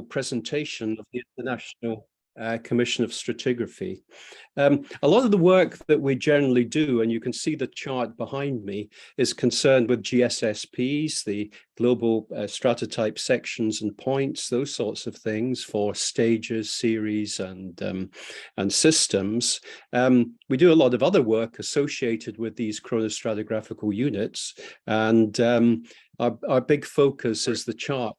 presentation of the International Commission of Stratigraphy. A lot of the work that we generally do, and you can see the chart behind me, is concerned with GSSPs, the global stratotype sections and points, those sorts of things for stages, series, and systems. We do a lot of other work associated with these chronostratigraphical units, and our big focus is the chart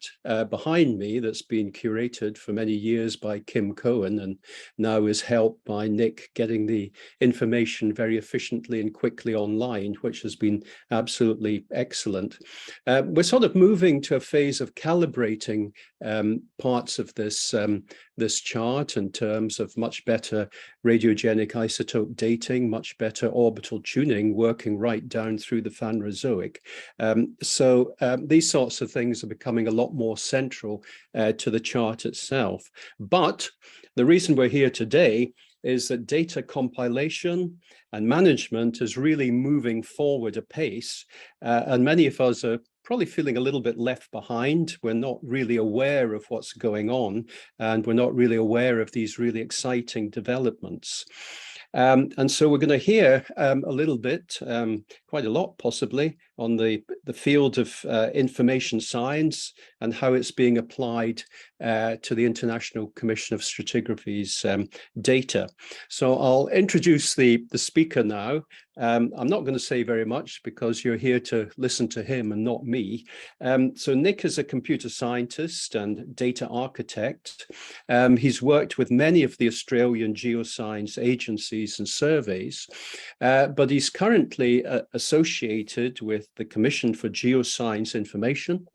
behind me that's been curated for many years by Kim Cohen and now is helped by Nick getting the information very efficiently and quickly online, which has been absolutely excellent. We're sort of moving to a phase of calibrating parts of this chart in terms of much better radiogenic isotope dating, much better orbital tuning, working right down through the Phanerozoic. So these sorts of things are becoming a lot more central to the chart itself. But the reason we're here today is that data compilation and management is really moving forward apace, and many of us are probably feeling a little bit left behind. We're not really aware of what's going on, and we're not really aware of these really exciting developments. And so we're going to hear a little bit, quite a lot possibly, on the field of information science and how it's being applied to the International Commission of Stratigraphy's data. So I'll introduce the speaker now. I'm not going to say very much because you're here to listen to him and not me. So Nick is a computer scientist and data architect. He's worked with many of the Australian geoscience agencies and surveys, but he's currently associated with the Commission for Geoscience Information,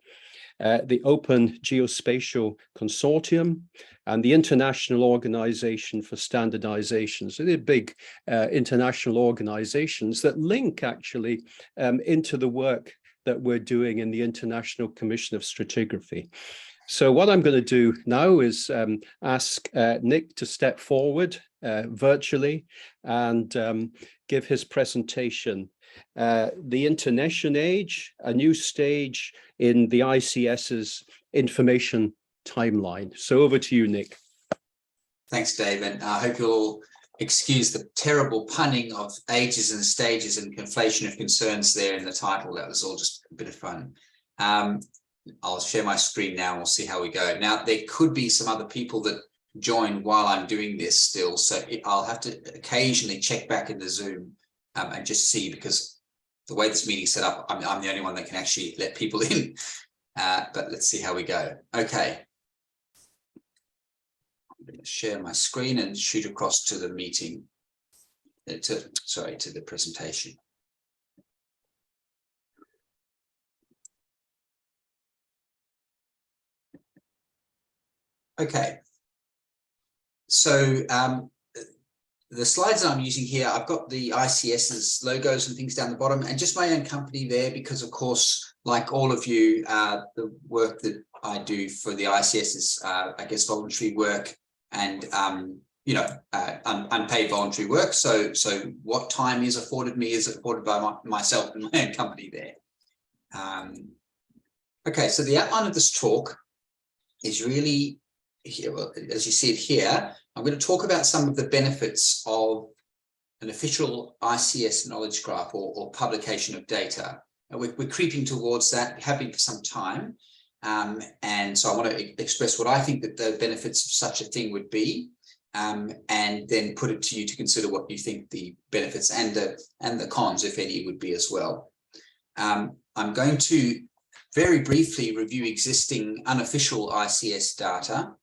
the Open Geospatial Consortium, and the International Organization for Standardization. So they're big international organizations that link actually into the work that we're doing in the International Commission of Stratigraphy. So what I'm going to do now is ask Nick to step forward virtually and give his presentation. The Internetian Age, a new stage in the ICS's information timeline. So over to you, Nick. Thanks, Dave, and I hope you'll all excuse the terrible punning of ages and stages and conflation of concerns there in the title. That was all just a bit of fun. I'll share my screen now and we'll see how we go. Now, there could be some other people that join while I'm doing this still, so I'll have to occasionally check back in the Zoom and just see, because the way this meeting's set up, I'm the only one that can actually let people in. But let's see how we go. Okay. I'm going to share my screen and shoot across to the meeting, to the presentation. Okay. So the slides that I'm using here, I've got the ICS's logos and things down the bottom, and just my own company there, because of course, like all of you, the work that I do for the ICS is, I guess, voluntary work and, unpaid voluntary work. So what time is afforded me is afforded by myself and my own company there. Okay, so the outline of this talk is really here. Well, as you see it here, I'm going to talk about some of the benefits of an official ICS knowledge graph or publication of data. And we're creeping towards that, have been for some time. And so I want to express what I think that the benefits of such a thing would be, and then put it to you to consider what you think the benefits and the cons, if any, would be as well. I'm going to very briefly review existing unofficial ICS data.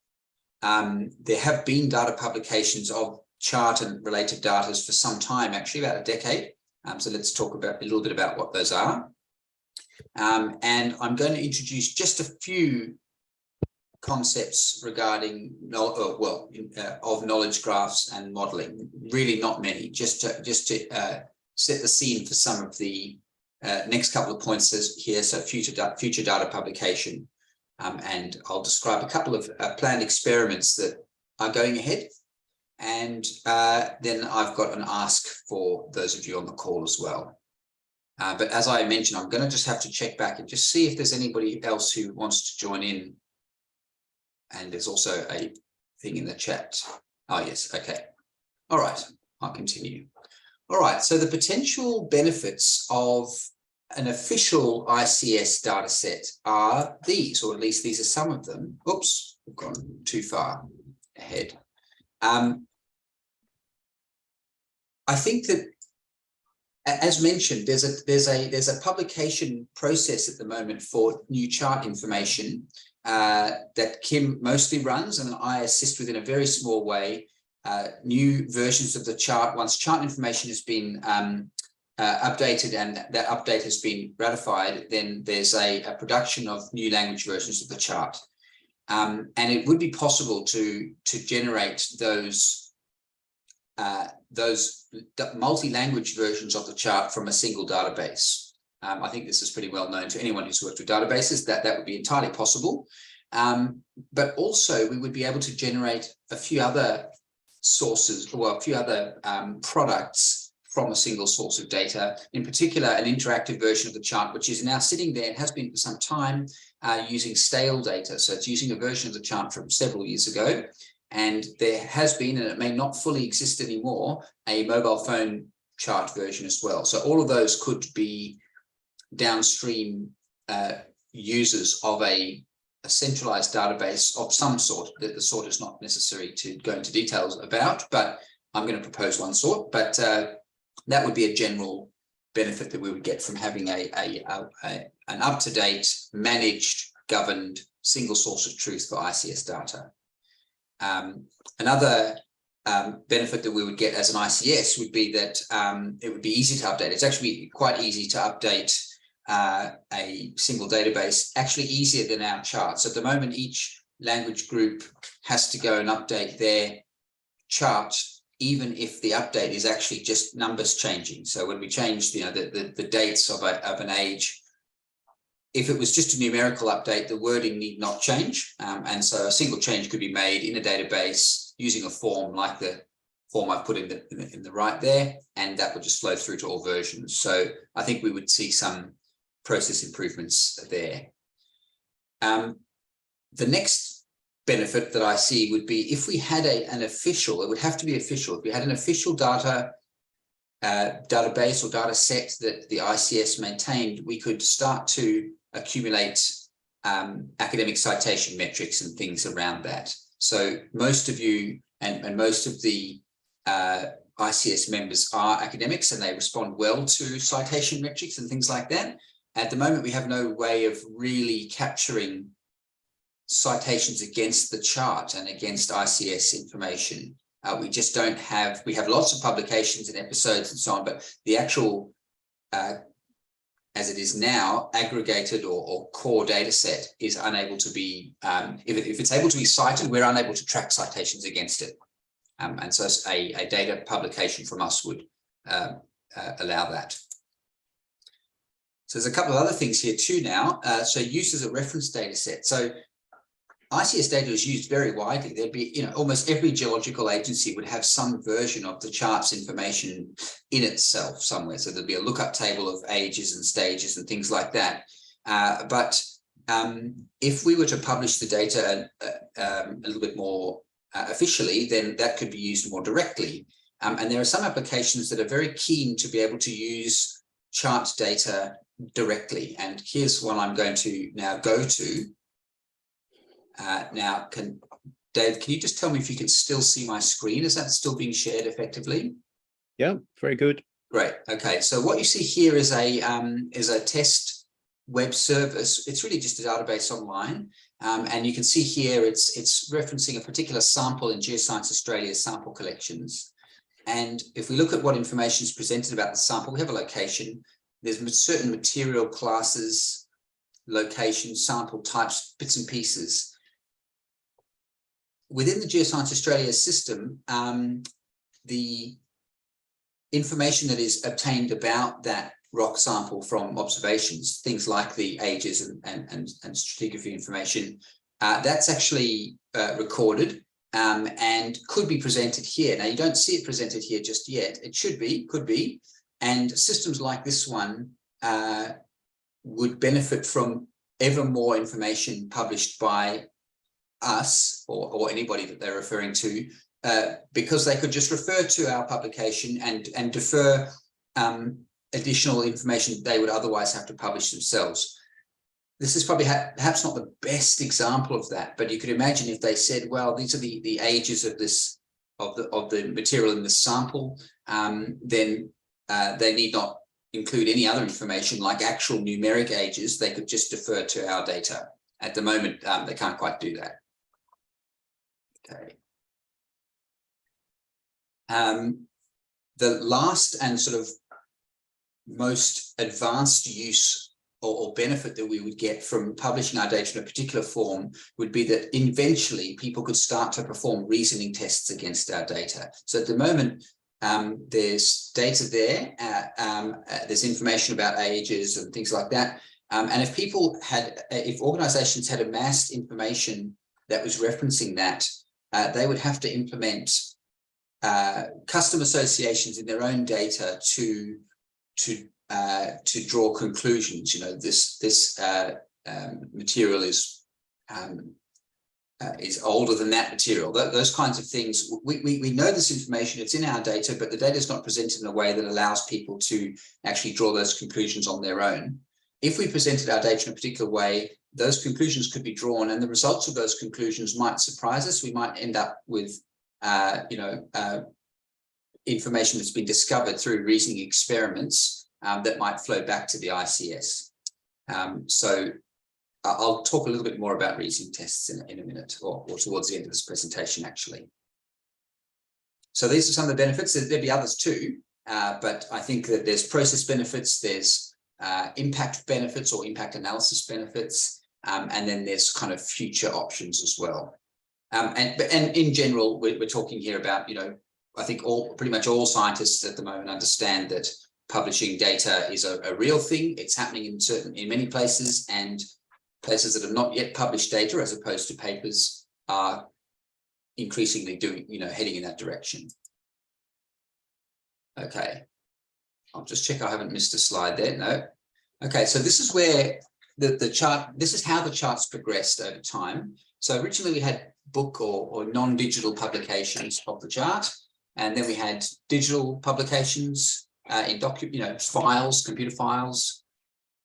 There have been data publications of chart and related data for some time, actually about a decade. So let's talk about a little bit about what those are. And I'm going to introduce just a few concepts regarding of knowledge graphs and modeling. Really not many, just to set the scene for some of the next couple of points here. So future data publication. And I'll describe a couple of planned experiments that are going ahead. And then I've got an ask for those of you on the call as well. But as I mentioned, I'm going to just have to check back and just see if there's anybody else who wants to join in And there's also a thing in the chat. Oh, yes. Okay. All right. I'll continue. All right. So the potential benefits of an official ICS data set are these, or at least these are some of them. Oops, we've gone too far ahead. I think that, as mentioned, there's a publication process at the moment for new chart information that Kim mostly runs, and I assist with in a very small way. New versions of the chart, once chart information has been updated and that update has been ratified, then there's a production of new language versions of the chart. And it would be possible to generate those multi-language versions of the chart from a single database. I think this is pretty well known to anyone who's worked with databases, that would be entirely possible. But also we would be able to generate a few other sources, or a few other products from a single source of data, in particular an interactive version of the chart, which is now sitting there and has been for some time using stale data. So it's using a version of the chart from several years ago. And there has been, and it may not fully exist anymore, a mobile phone chart version as well. So all of those could be downstream users of a centralized database of some sort. The sort is not necessary to go into details about, but I'm going to propose one sort. But that would be a general benefit that we would get from having an up-to-date, managed, governed, single source of truth for ICS data. Another benefit that we would get as an ICS would be that it would be easy to update. It's actually quite easy to update a single database, actually easier than our charts. At the moment, each language group has to go and update their chart, even if the update is actually just numbers changing. So when we change, the dates of an age, if it was just a numerical update, the wording need not change. And so a single change could be made in a database using a form like the form I've put in the right there, and that would just flow through to all versions. So I think we would see some process improvements there. The next benefit that I see would be if we had an official, it would have to be official. If we had an official database or data set that the ICS maintained, we could start to accumulate academic citation metrics and things around that. So most of you and most of the ICS members are academics, and they respond well to citation metrics and things like that. At the moment, we have no way of really capturing citations against the chart and against ICS information. We just don't have, we have lots of publications and episodes and so on, but the actual, as it is now, aggregated or core data set is unable to be, if it's able to be cited, we're unable to track citations against it. And so a data publication from us would allow that. So there's a couple of other things here too now. So use as a reference data set. So ICS data is used very widely. There'd be, almost every geological agency would have some version of the charts information in itself somewhere. So there'd be a lookup table of ages and stages and things like that. But if we were to publish the data a little bit more officially, then that could be used more directly. And there are some applications that are very keen to be able to use chart data directly. And here's one I'm going to now go to. Now, Dave, can you just tell me if you can still see my screen? Is that still being shared effectively? Yeah, very good. Great. Okay, so what you see here is a test web service. It's really just a database online, and you can see here it's referencing a particular sample in Geoscience Australia's sample collections. And if we look at what information is presented about the sample, we have a location. There's certain material classes, location, sample types, bits and pieces. Within the Geoscience Australia system, the information that is obtained about that rock sample from observations, things like the ages and stratigraphy information, that's actually recorded and could be presented here. Now, you don't see it presented here just yet. It should be, could be. And systems like this one would benefit from ever more information published by us or anybody that they're referring to, because they could just refer to our publication and defer additional information they would otherwise have to publish themselves. This is probably perhaps not the best example of that, but you could imagine if they said, well, these are the ages of the material in the sample, then they need not include any other information like actual numeric ages. They could just defer to our data. At the moment, they can't quite do that. Okay. The last and sort of most advanced use or benefit that we would get from publishing our data in a particular form would be that eventually people could start to perform reasoning tests against our data. So at the moment, there's data there, there's information about ages and things like that. And if organizations had amassed information that was referencing that, they would have to implement custom associations in their own data to draw conclusions. You know, this material is older than that material. Those kinds of things. We know this information, it's in our data, but the data is not presented in a way that allows people to actually draw those conclusions on their own. If we presented our data in a particular way, those conclusions could be drawn, and the results of those conclusions might surprise us. We might end up with information that's been discovered through reasoning experiments that might flow back to the ICS. So I'll talk a little bit more about reasoning tests in a minute, or towards the end of this presentation, actually. So these are some of the benefits. There'll be others too, but I think that there's process benefits, there's impact benefits or impact analysis benefits, and then there's kind of future options as well. And in general, we're talking here about, I think pretty much all scientists at the moment understand that publishing data is a real thing. It's happening in many places, and places that have not yet published data, as opposed to papers, are increasingly heading in that direction. Okay, I'll just check I haven't missed a slide there. No. Okay, so this is where the chart. This is how the chart's progressed over time. So originally we had book or non-digital publications of the chart, and then we had digital publications in files, computer files.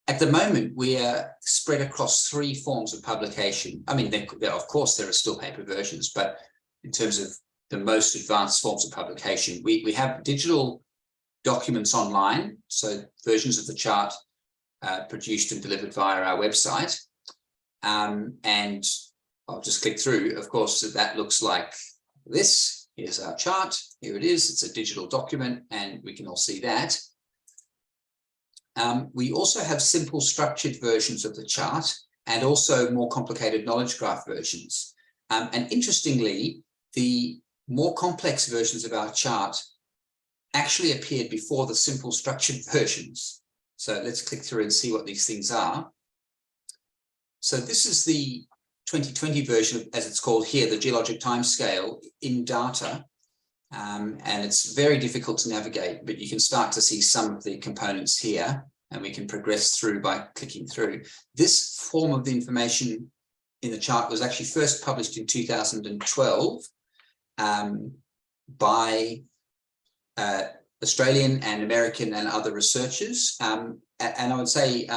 At the moment, we are spread across 3 forms of publication. I mean, of course, there are still paper versions, but in terms of the most advanced forms of publication, we have digital documents online, so versions of the chart produced and delivered via our website. And I'll just click through. Of course, that looks like this. Here's our chart. Here it is. It's a digital document, and we can all see that. We also have simple structured versions of the chart, and also more complicated knowledge graph versions. And interestingly, the more complex versions of our chart actually appeared before the simple structured versions. So let's click through and see what these things are. So this is the 2020 version, as it's called here, the geologic timescale in data. And it's very difficult to navigate, but you can start to see some of the components here, and we can progress through by clicking through. This form of the information in the chart was actually first published in 2012 by Australian and American and other researchers, and I would say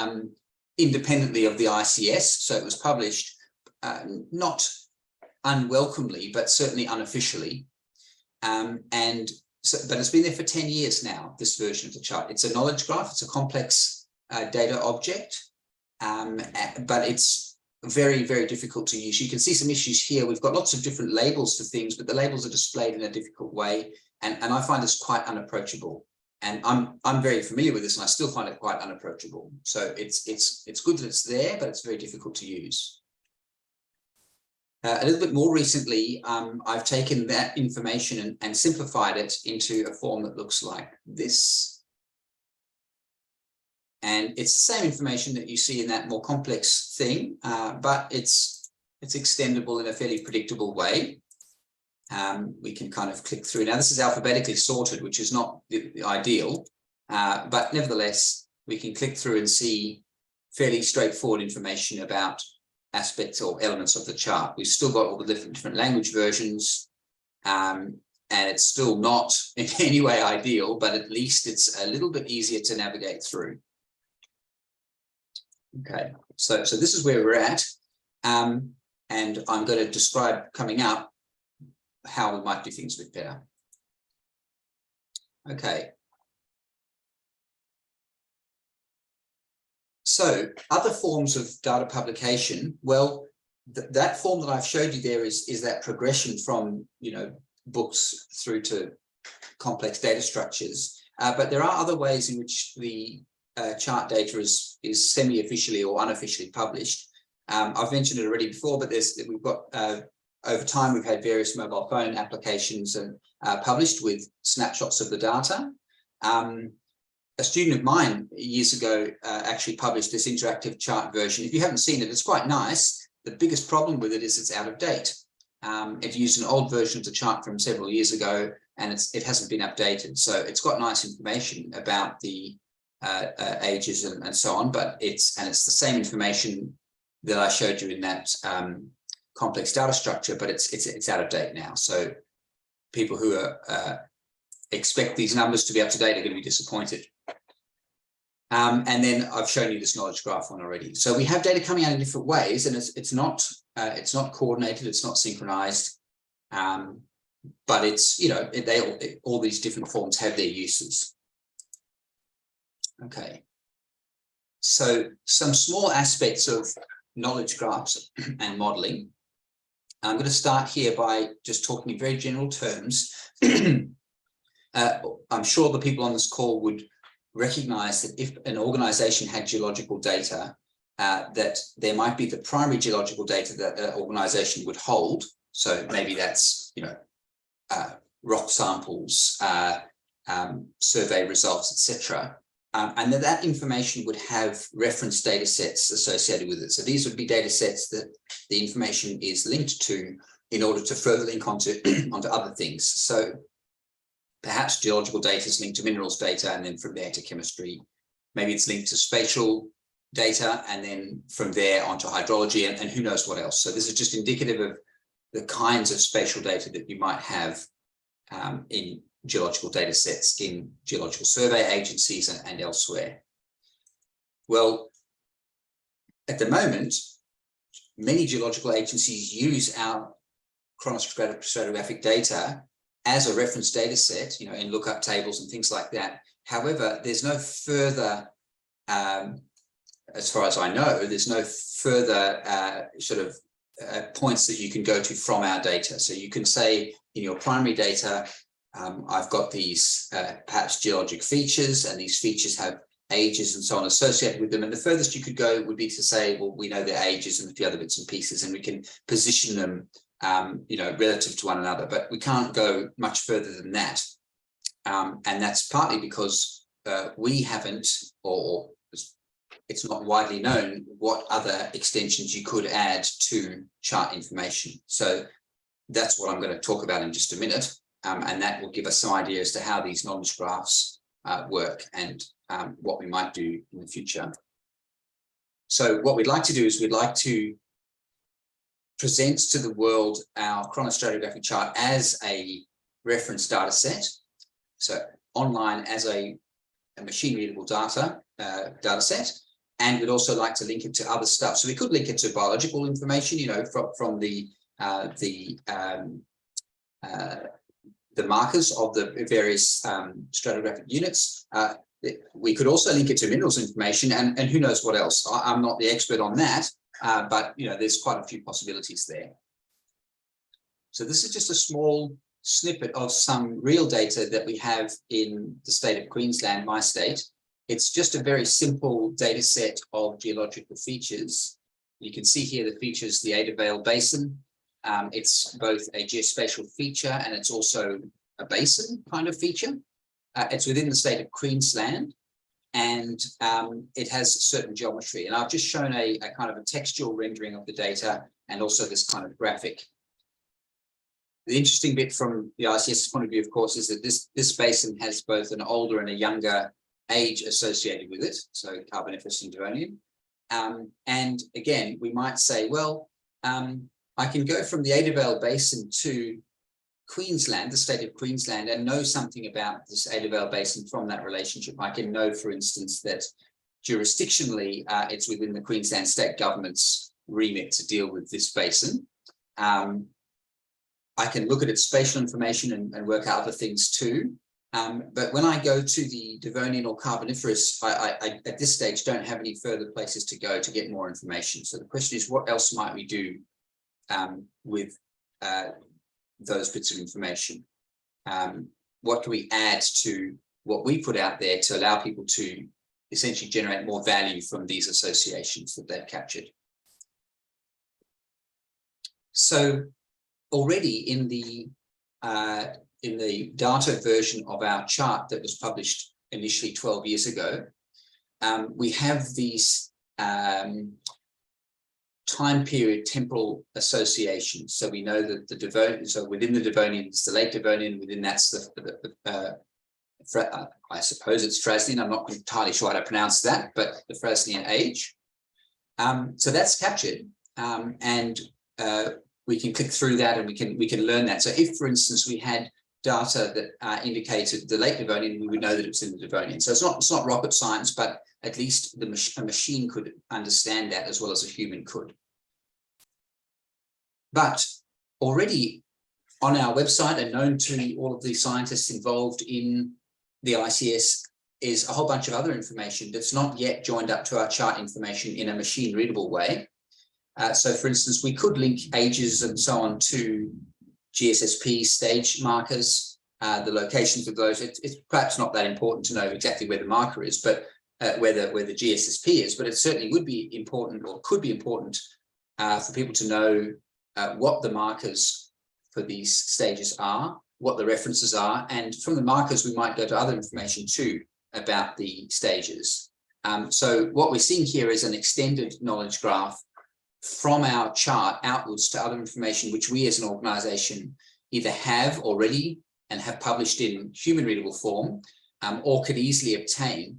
independently of the ICS. So it was published not unwelcomely, but certainly unofficially. But it's been there for 10 years now, this version of the chart. It's a knowledge graph. It's a complex data object, but it's very, very difficult to use. You can see some issues here. We've got lots of different labels for things, but the labels are displayed in a difficult way. And I find this quite unapproachable. And I'm very familiar with this, and I still find it quite unapproachable. So it's good that it's there, but it's very difficult to use. A little bit more recently, I've taken that information and simplified it into a form that looks like this. And it's the same information that you see in that more complex thing, but it's extendable in a fairly predictable way. We can kind of click through. Now, this is alphabetically sorted, which is not the ideal, but nevertheless, we can click through and see fairly straightforward information about aspects or elements of the chart. We've still got all the different language versions, and it's still not in any way ideal, but at least it's a little bit easier to navigate through. Okay, so this is where we're at, and I'm going to describe coming up how we might do things a bit better. Okay. So other forms of data publication, well, that form that I've showed you there is that progression from, books through to complex data structures. But there are other ways in which the chart data is semi-officially or unofficially published. I've mentioned it already before, but we've got over time we've had various mobile phone applications and published with snapshots of the data. A student of mine years ago actually published this interactive chart version. If you haven't seen it, it's quite nice. The biggest problem with it is it's out of date. It used an old version of the chart from several years ago, and it hasn't been updated. So it's got nice information about the ages and so on, but it's the same information that I showed you in that complex data structure, but it's out of date now. So people who are expect these numbers to be up to date are going to be disappointed. And then I've shown you this knowledge graph one already. So we have data coming out in different ways, and it's not coordinated, it's not synchronized, but it's all these different forms have their uses. Okay, so some small aspects of knowledge graphs and modeling. I'm going to start here by just talking in very general terms. I'm sure the people on this call would recognize that if an organization had geological data, that there might be the primary geological data that an organization would hold. So maybe that's, rock samples, survey results, etc. And that information would have reference data sets associated with it. So these would be data sets that the information is linked to in order to further link onto other things. So perhaps geological data is linked to minerals data, and then from there to chemistry. Maybe it's linked to spatial data, and then from there onto hydrology, and who knows what else. So this is just indicative of the kinds of spatial data that you might have in geological data sets in geological survey agencies and elsewhere. Well, at the moment, many geological agencies use our chronostratigraphic data as a reference data set, in lookup tables and things like that. However, there's no further, as far as I know, there's no further points that you can go to from our data. So you can say in your primary data, I've got these perhaps geologic features, and these features have ages and so on associated with them. And the furthest you could go would be to say, well, we know their ages and a few other bits and pieces, and we can position them relative to one another, but we can't go much further than that. And that's partly because we haven't, or it's not widely known, what other extensions you could add to chart information. So that's what I'm going to talk about in just a minute. And that will give us some idea as to how these knowledge graphs work and what we might do in the future. So what we'd like to do is we'd like to present to the world our chronostratigraphy chart as a reference data set. So online as a machine readable data set. And we'd also like to link it to other stuff. So we could link it to biological information, from the markers of the various stratigraphic units. We could also link it to minerals information and who knows what else. I'm not the expert on that, but there's quite a few possibilities there. So this is just a small snippet of some real data that we have in the state of Queensland, my state. It's just a very simple data set of geological features. You can see here the features, the Ada Vale Basin. It's both a geospatial feature and it's also a basin kind of feature. It's within the state of Queensland, and it has certain geometry. And I've just shown a kind of a textual rendering of the data and also this kind of graphic. The interesting bit from the ICS point of view, of course, is that this basin has both an older and a younger age associated with it, so Carboniferous and Devonian. And again, we might say, well, I can go from the Adavale Basin to Queensland, the state of Queensland, and know something about this Adavale Basin from that relationship. I can know, for instance, that jurisdictionally, it's within the Queensland state government's remit to deal with this basin. I can look at its spatial information and work out other things too. But when I go to the Devonian or Carboniferous, I at this stage don't have any further places to go to get more information. So the question is, what else might we do with those bits of information? What can we add to what we put out there to allow people to essentially generate more value from these associations that they've captured? So already in the data version of our chart that was published initially 12 years ago, we have these time period temporal associations. So we know that the Devonian, so within the Devonian, it's the late Devonian, within that's I suppose it's Frasnian, I'm not entirely sure how to pronounce that, but the Frasnian age. So that's captured, and we can click through that and we can learn that. So if, for instance, we had data that indicated the late Devonian, we would know that it was in the Devonian. So it's not rocket science, but at least a machine could understand that as well as a human could. But already on our website and known to all of the scientists involved in the ICS is a whole bunch of other information that's not yet joined up to our chart information in a machine readable way. So for instance, we could link ages and so on to GSSP stage markers, the locations of those. It's perhaps not that important to know exactly where the marker is, but where the GSSP is, but it certainly would be important, or could be important, for people to know what the markers for these stages are, what the references are, and from the markers we might go to other information too about the stages. So what we're seeing here is an extended knowledge graph from our chart outwards to other information which we as an organization either have already and have published in human readable form, or could easily obtain,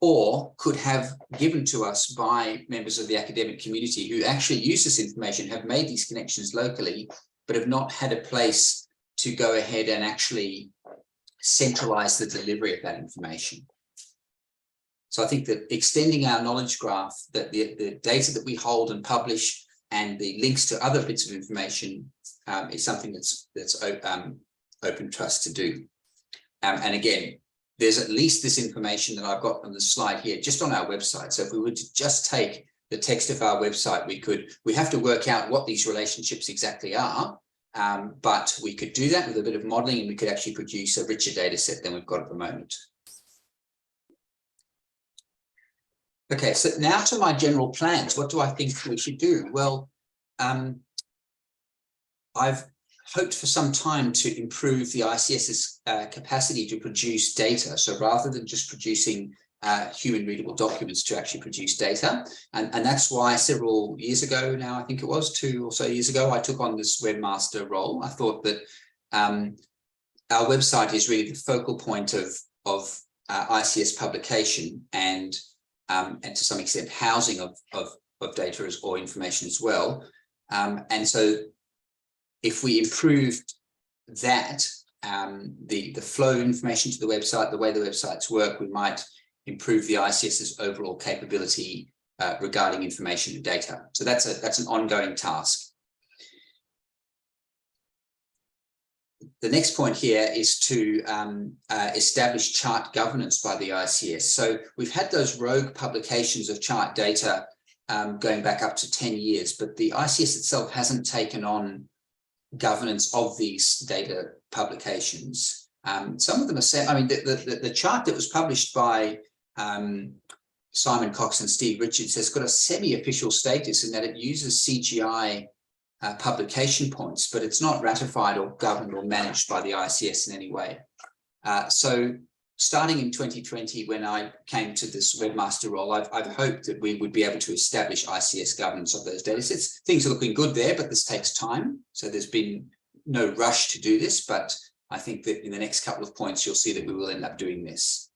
or could have given to us by members of the academic community who actually use this information, have made these connections locally, but have not had a place to go ahead and actually centralize the delivery of that information. So I think that extending our knowledge graph, that the data that we hold and publish and the links to other bits of information is something that's open to us to do. And again, there's at least this information that I've got on the slide here, just on our website. So if we were to just take the text of our website, we have to work out what these relationships exactly are, but we could do that with a bit of modeling, and we could actually produce a richer data set than we've got at the moment. Okay, so now to my general plans. What do I think we should do? Well, I've hoped for some time to improve the ICS's capacity to produce data. So rather than just producing human readable documents, to actually produce data. And that's why several years ago now, I think it was 2 or so years ago, I took on this webmaster role. I thought that our website is really the focal point of ICS publication and to some extent housing of data or information as well. And so if we improved that, the flow of information to the website, the way the websites work, we might improve the ICS's overall capability regarding information and data. So that's an ongoing task. The next point here is to establish chart governance by the ICS. So we've had those rogue publications of chart data going back up to 10 years, but the ICS itself hasn't taken on governance of these data publications. Some of them are, I mean, the chart that was published by Simon Cox and Steve Richards has got a semi-official status in that it uses CGI publication points, but it's not ratified or governed or managed by the ICS in any way. So starting in 2020, when I came to this webmaster role, I've hoped that we would be able to establish ICS governance of those data sets. Things are looking good there, but this takes time. So there's been no rush to do this, but I think that in the next couple of points, you'll see that we will end up doing this.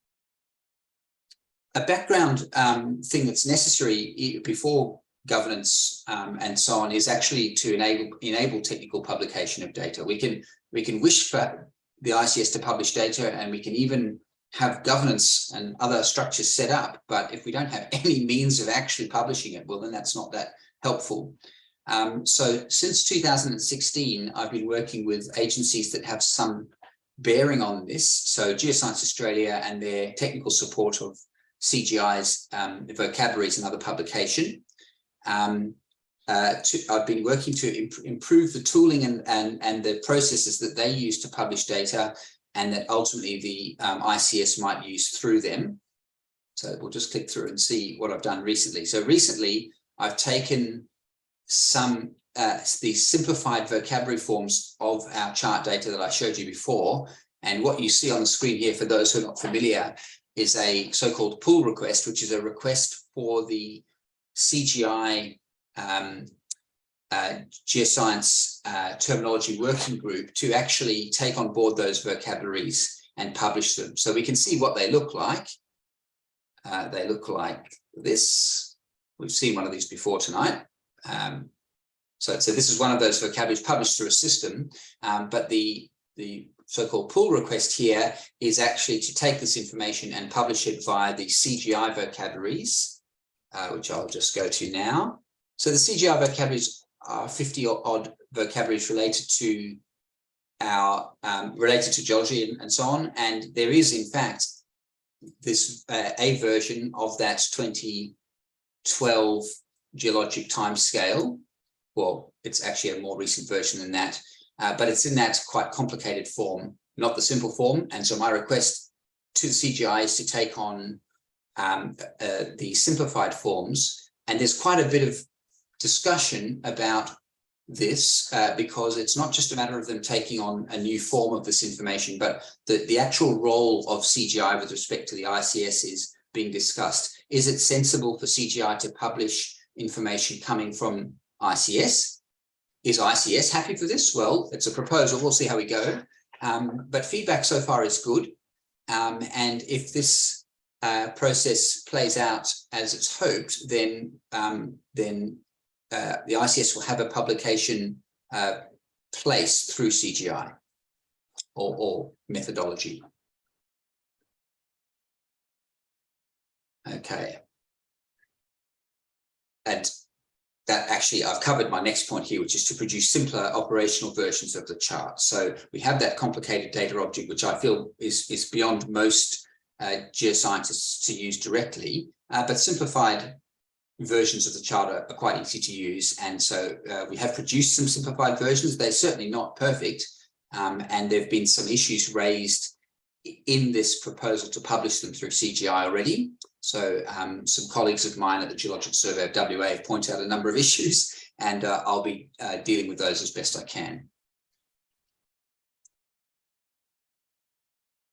A background thing that's necessary before governance and so on is actually to enable technical publication of data. We can wish for the ICS to publish data, and we can even have governance and other structures set up, but if we don't have any means of actually publishing it, well, then that's not that helpful. So since 2016, I've been working with agencies that have some bearing on this. So Geoscience Australia and their technical support of CGI's vocabularies and other publication. I've been working to improve the tooling and the processes that they use to publish data, and that ultimately the ICS might use through them. So we'll just click through and see what I've done recently. So recently, I've taken some these simplified vocabulary forms of our chart data that I showed you before, and what you see on the screen here, for those who are not familiar, is a so-called pull request, which is a request for the CGI Geoscience Terminology Working Group to actually take on board those vocabularies and publish them. So we can see what they look like. They look like this. We've seen one of these before tonight. So this is one of those vocabularies published through a system, but the so-called pull request here is actually to take this information and publish it via the CGI vocabularies, which I'll just go to now. So the CGI vocabularies are 50 odd vocabularies related to our related to geology and so on, and there is in fact this a version of that 2012 geologic timescale. Well, it's actually a more recent version than that, but it's in that quite complicated form, not the simple form. And so my request to the CGI is to take on the simplified forms. And there's quite a bit of discussion about this because it's not just a matter of them taking on a new form of this information, but the actual role of CGI with respect to the ICS is being discussed. Is it sensible for CGI to publish information coming from ICS? Is ICS happy for this? Well, it's a proposal. We'll see how we go. But feedback so far is good. And if this process plays out as it's hoped, then the ICS will have a publication place through CGI or methodology. Okay. And that actually, I've covered my next point here, which is to produce simpler operational versions of the chart. So we have that complicated data object, which I feel is beyond most geoscientists to use directly, but simplified versions of the chart are quite easy to use. And so we have produced some simplified versions. They're certainly not perfect. And there have been some issues raised in this proposal to publish them through CGI already. So some colleagues of mine at the Geologic Survey of WA have pointed out a number of issues, and I'll be dealing with those as best I can.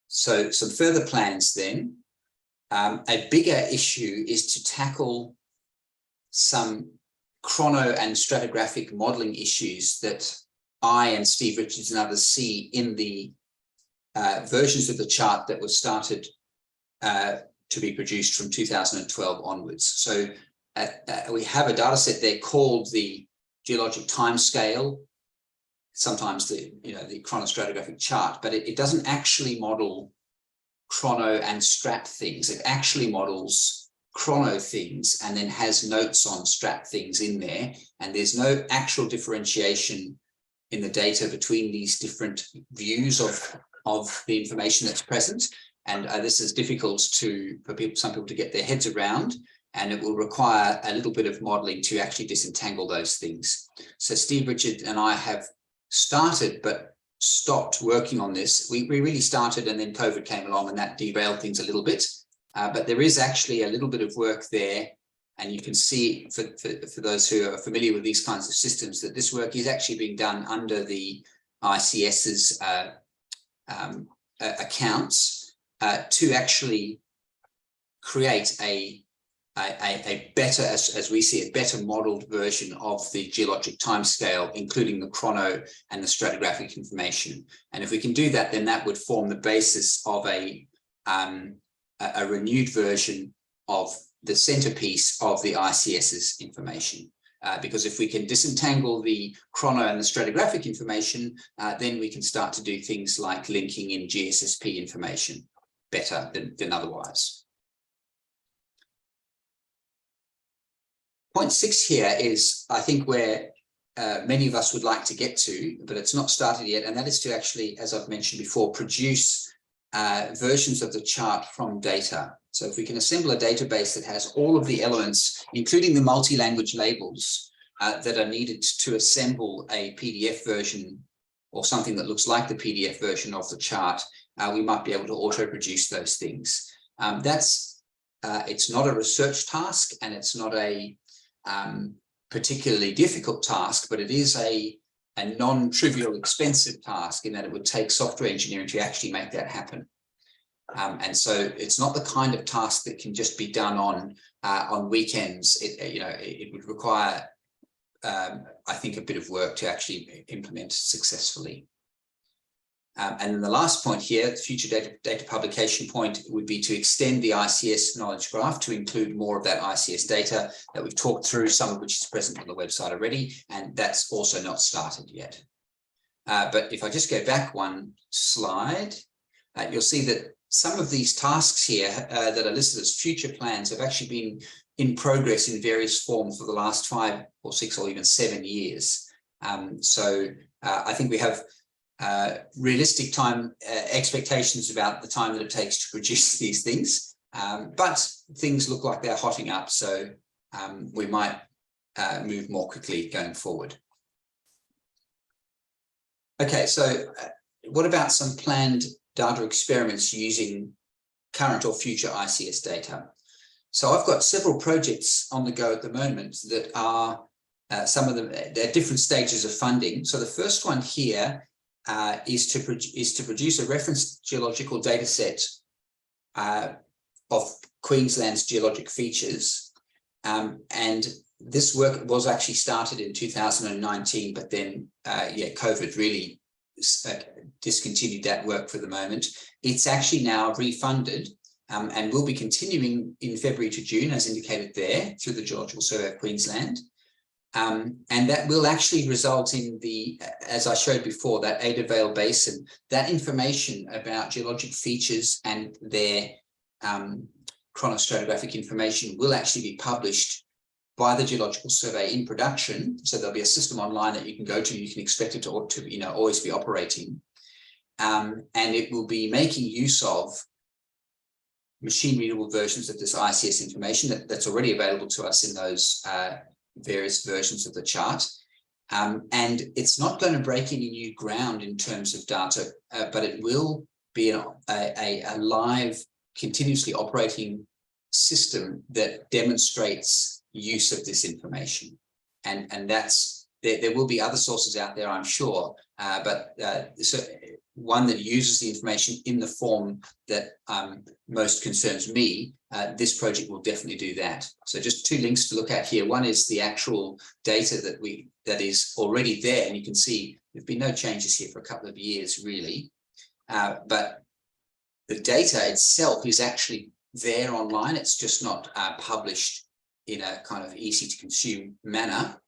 So some further plans then. A bigger issue is to tackle some chrono and stratigraphic modeling issues that I and Steve Richards and others see in the versions of the chart that were started to be produced from 2012 onwards. So we have a data set there called the geologic timescale, sometimes the chronostratigraphic chart, but it doesn't actually model chrono and strat things. It actually models chrono things and then has notes on strat things in there. And there's no actual differentiation in the data between these different views of the information that's present. And this is difficult for some people to get their heads around, and it will require a little bit of modeling to actually disentangle those things. So Steve Richard and I have started but stopped working on this. We really started, and then COVID came along and that derailed things a little bit. But there is actually a little bit of work there, and you can see for those who are familiar with these kinds of systems that this work is actually being done under the ICS's accounts to actually create a better, as we see it, better modeled version of the geologic timescale, including the chrono and the stratigraphic information. And if we can do that, then that would form the basis of a renewed version of the centerpiece of the ICS's information. Because if we can disentangle the chrono and the stratigraphic information, then we can start to do things like linking in GSSP information better than otherwise. Point 6 here is, I think, where many of us would like to get to, but it's not started yet, and that is to actually, as I've mentioned before, produce versions of the chart from data. So if we can assemble a database that has all of the elements, including the multi-language labels that are needed to assemble a PDF version or something that looks like the PDF version of the chart, we might be able to auto-produce those things. It's not a research task, and it's not a particularly difficult task, but it is a non-trivial expensive task in that it would take software engineering to actually make that happen. And so it's not the kind of task that can just be done on weekends. It would require, I think, a bit of work to actually implement successfully. And then the last point here, the future data publication point, would be to extend the ICS knowledge graph to include more of that ICS data that we've talked through, some of which is present on the website already, and that's also not started yet. But if I just go back one slide, you'll see that some of these tasks here that are listed as future plans have actually been in progress in various forms for the last 5 or 6 or even 7 years. So I think we have realistic time expectations about the time that it takes to produce these things, but things look like they're hotting up, so we might move more quickly going forward. Okay, so what about some planned data experiments using current or future ICS data? So I've got several projects on the go at the moment that are some of them at different stages of funding. So the first one here is to produce a reference geological data set of Queensland's geologic features. And this work was actually started in 2019, but then COVID really discontinued that work for the moment. It's actually now refunded and will be continuing in February to June, as indicated there, through the Geological Survey of Queensland. And that will actually result in the, as I showed before, that Ada Vale Basin, that information about geologic features and their chronostratigraphic information will actually be published by the Geological Survey in production. So there'll be a system online that you can go to. You can expect it to always be operating. And it will be making use of machine readable versions of this ICS information that's already available to us in those various versions of the chart. And it's not going to break any new ground in terms of data, but it will be a live, continuously operating system that demonstrates use of this information. And that's, there will be other sources out there, I'm sure, but so one that uses the information in the form that most concerns me, this project will definitely do that. So just 2 links to look at here. One is the actual data that is already there, and you can see there've been no changes here for a couple of years, really. But the data itself is actually there online. It's just not published in a kind of easy to consume manner.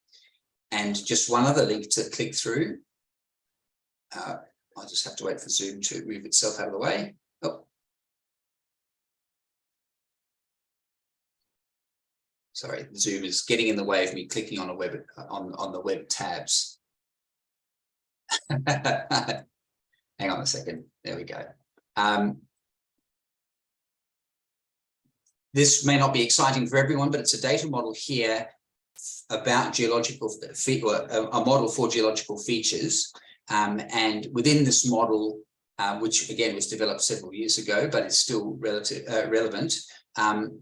And just one other link to click through. I'll just have to wait for Zoom to move itself out of the way. Oh. Sorry, Zoom is getting in the way of me clicking on a web on the web tabs. Hang on a second. There we go. This may not be exciting for everyone, but it's a data model here about geological a model for geological features. And within this model, which again was developed several years ago, but it's still relevant,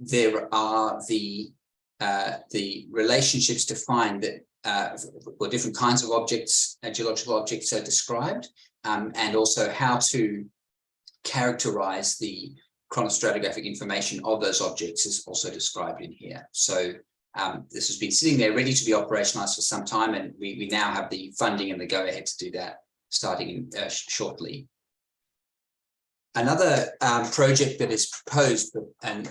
there are the relationships defined that for different kinds of objects, geological objects are described, and also how to characterize the chronostratigraphic information of those objects is also described in here. So this has been sitting there ready to be operationalized for some time, and we now have the funding and the go-ahead to do that starting shortly. Another project that is proposed and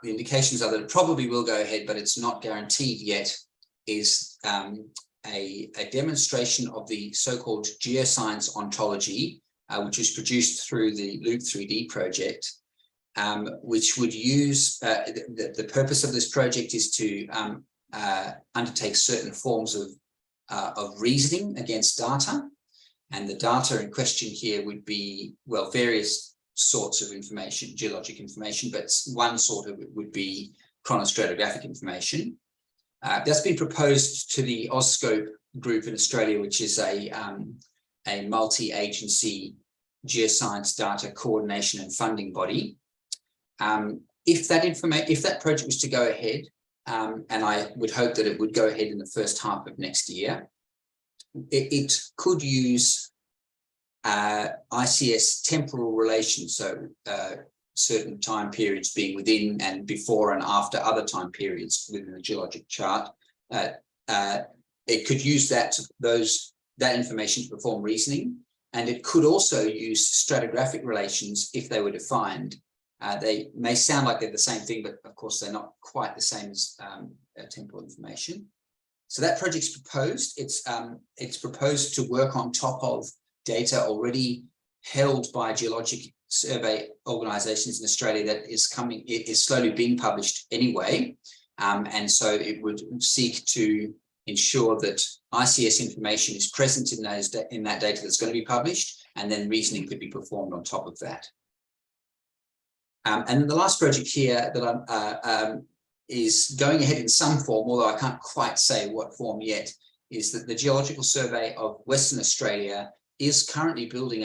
the indications are that it probably will go ahead, but it's not guaranteed yet, is a demonstration of the so-called geoscience ontology, which was produced through the Loop 3D project, which would use, the purpose of this project is to undertake certain forms of reasoning against data. And the data in question here would be, well, various sorts of information, geologic information, but one sort of it would be chronostratigraphic information. That's been proposed to the AusScope group in Australia, which is a multi-agency geoscience data coordination and funding body. If that project was to go ahead, and I would hope that it would go ahead in the first half of next year, it could use ICS temporal relations, so certain time periods being within and before and after other time periods within the geologic chart. It could use that information to perform reasoning, and it could also use stratigraphic relations if they were defined. They may sound like they're the same thing, but of course they're not quite the same as temporal information. So that project's proposed. It's proposed to work on top of data already held by geologic survey organizations in Australia that is slowly being published anyway. And so it would seek to ensure that ICS information is present in that data that's going to be published, and then reasoning could be performed on top of that. And then the last project here that is going ahead in some form, although I can't quite say what form yet, is that the Geological Survey of Western Australia is currently building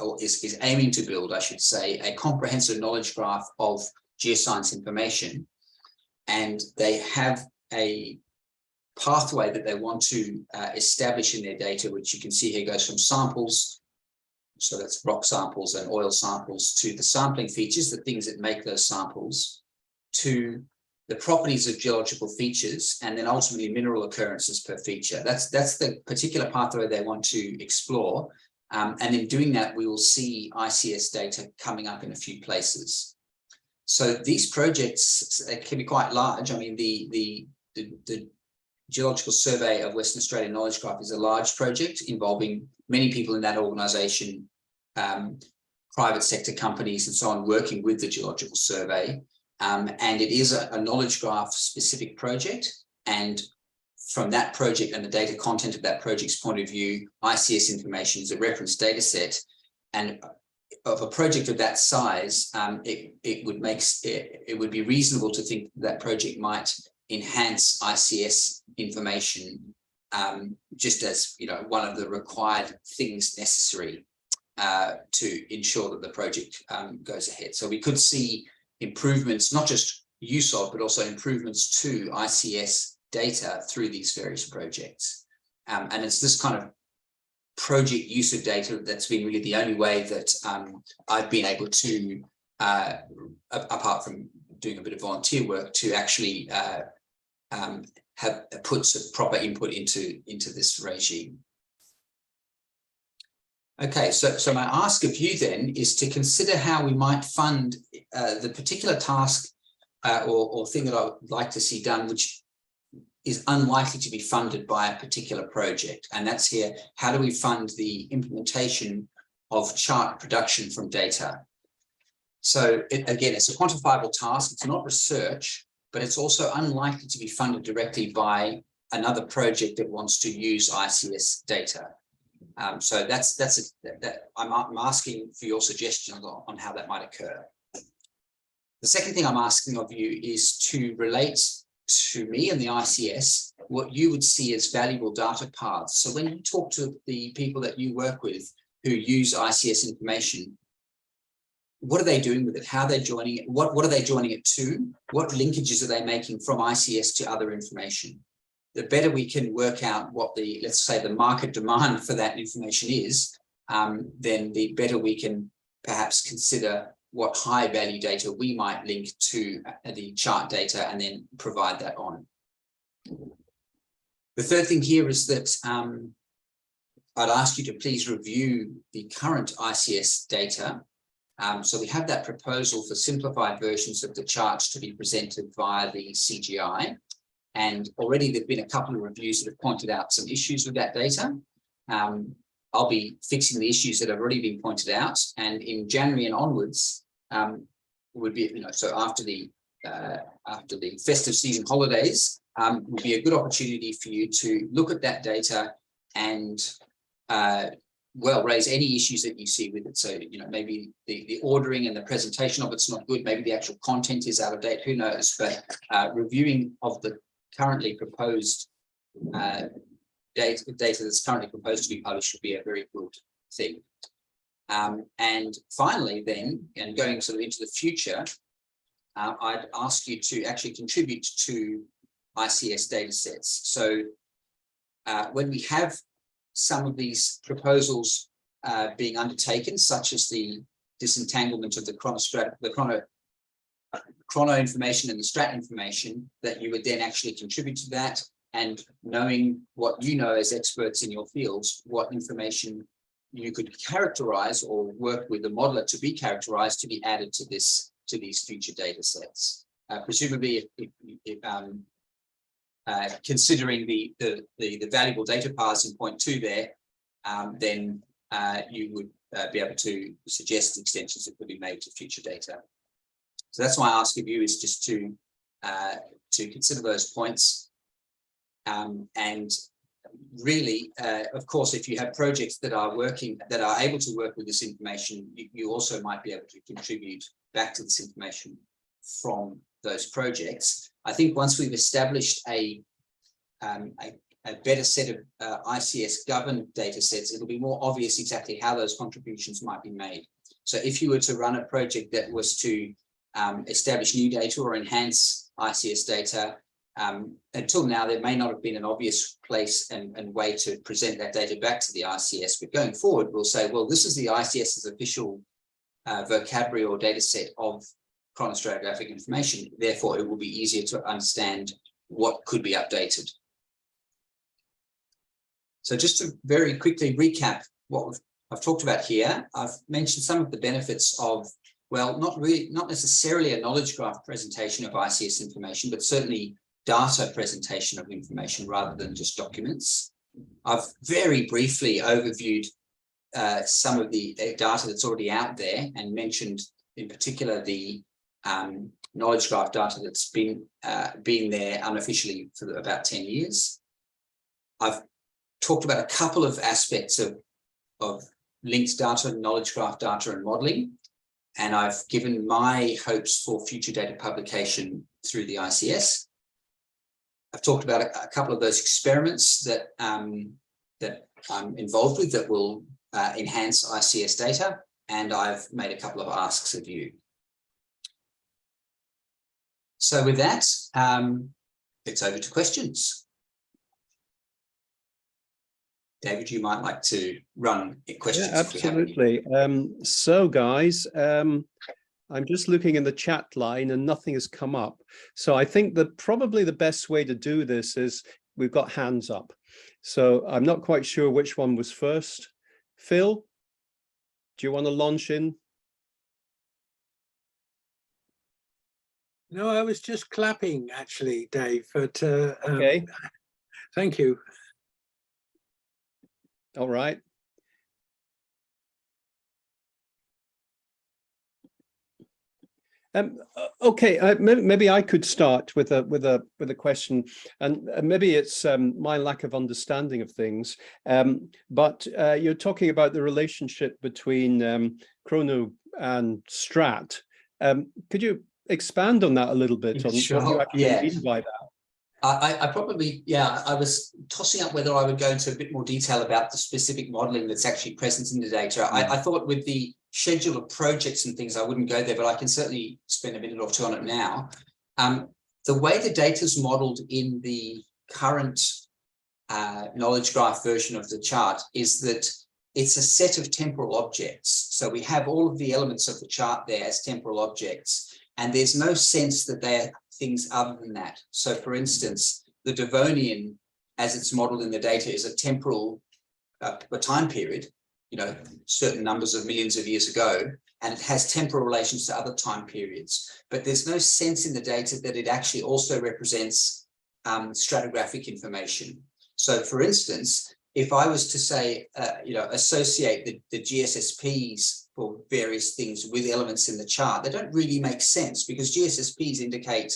or is aiming to build, I should say, a comprehensive knowledge graph of geoscience information. And they have a pathway that they want to establish in their data, which you can see here goes from samples, so that's rock samples and oil samples, to the sampling features, the things that make those samples, to the properties of geological features, and then ultimately mineral occurrences per feature. That's the particular pathway they want to explore. And in doing that, we will see ICS data coming up in a few places. So these projects can be quite large. I mean, the Geological Survey of Western Australia Knowledge Graph is a large project involving many people in that organisation, private sector companies and so on, working with the Geological Survey. And it is a knowledge graph specific project. And from that project and the data content of that project's point of view, ICS information is a reference data set. And of a project of that size, it would be reasonable to think that project might enhance ICS information, just as one of the required things necessary to ensure that the project goes ahead. So we could see improvements, not just use of, but also improvements to ICS data through these various projects. And it's this kind of project use of data that's been really the only way that I've been able to, apart from doing a bit of volunteer work, to actually have put some proper input into this regime. Okay, so my ask of you then is to consider how we might fund the particular task or thing that I would like to see done, which is unlikely to be funded by a particular project. And that's here, how do we fund the implementation of chart production from data? So again, it's a quantifiable task, it's not research, but it's also unlikely to be funded directly by another project that wants to use ICS data. So I'm asking for your suggestions on how that might occur. The second thing I'm asking of you is to relate to me and the ICS what you would see as valuable data paths. So when you talk to the people that you work with who use ICS information, what are they doing with it? How are they joining it? What are they joining it to? What linkages are they making from ICS to other information? The better we can work out what the, let's say, the market demand for that information is, then the better we can perhaps consider what high value data we might link to the chart data and then provide that on. The third thing here is that I'd ask you to please review the current ICS data So we have that proposal for simplified versions of the charts to be presented via the CGI. And already there've been a couple of reviews that have pointed out some issues with that data. I'll be fixing the issues that have already been pointed out. And in January and onwards, would be, so after the festive season holidays, would be a good opportunity for you to look at that data and raise any issues that you see with it. So, maybe the ordering and the presentation of it's not good. Maybe the actual content is out of date. Who knows? But reviewing of the currently proposed data that's currently proposed to be published would be a very good thing. And finally, then, and going sort of into the future, I'd ask you to actually contribute to ICS data sets. So when we have some of these proposals being undertaken, such as the disentanglement of the chrono information and the strat information, that you would then actually contribute to that, and knowing what you know as experts in your fields, what information you could characterize or work with the modeler to be characterized to be added to these future data sets. Presumably, considering the valuable data paths in point 2 there, then you would be able to suggest extensions that could be made to future data. So that's why I ask of you is just to consider those points. And really, of course, if you have projects that are able to work with this information, you also might be able to contribute back to this information from those projects. I think once we've established a better set of ICS governed data sets, it'll be more obvious exactly how those contributions might be made. So if you were to run a project that was to establish new data or enhance ICS data, until now, there may not have been an obvious place and way to present that data back to the ICS, but going forward, we'll say, well, this is the ICS's official vocabulary or data set of chronostratigraphic information. Therefore, it will be easier to understand what could be updated. So just to very quickly recap what I've talked about here, I've mentioned some of the benefits of, well, not necessarily a knowledge graph presentation of ICS information, but certainly data presentation of information rather than just documents. I've very briefly overviewed some of the data that's already out there and mentioned in particular the knowledge graph data that's been there unofficially for about 10 years. I've talked about a couple of aspects of linked data, knowledge graph data and modeling, and I've given my hopes for future data publication through the ICS. I've talked about a couple of those experiments that I'm involved with that will enhance ICS data, and I've made a couple of asks of you. So with that, it's over to questions. David, you might like to run questions. Yeah, absolutely. So guys, I'm just looking in the chat line and nothing has come up. So I think that probably the best way to do this is we've got hands up. So I'm not quite sure which one was first. Phil, do you want to launch in? No, I was just clapping actually, Dave, but okay. Thank you. All right. Okay, maybe I could start with a question, and maybe it's my lack of understanding of things. But you're talking about the relationship between chrono and strat. Could you expand on that a little bit on Sure. what you actually mean by that? I probably, I was tossing up whether I would go into a bit more detail about the specific modeling that's actually present in the data. I thought with the schedule of projects and things, I wouldn't go there, but I can certainly spend a minute or two on it now. The way the data is modeled in the current knowledge graph version of the chart is that it's a set of temporal objects. So we have all of the elements of the chart there as temporal objects, and there's no sense that they're things other than that. So for instance, the Devonian, as it's modeled in the data, is a temporal a time period, certain numbers of millions of years ago, and it has temporal relations to other time periods. But there's no sense in the data that it actually also represents stratigraphic information. So, for instance, if I was to say, associate the GSSPs for various things with elements in the chart, they don't really make sense, because GSSPs indicate,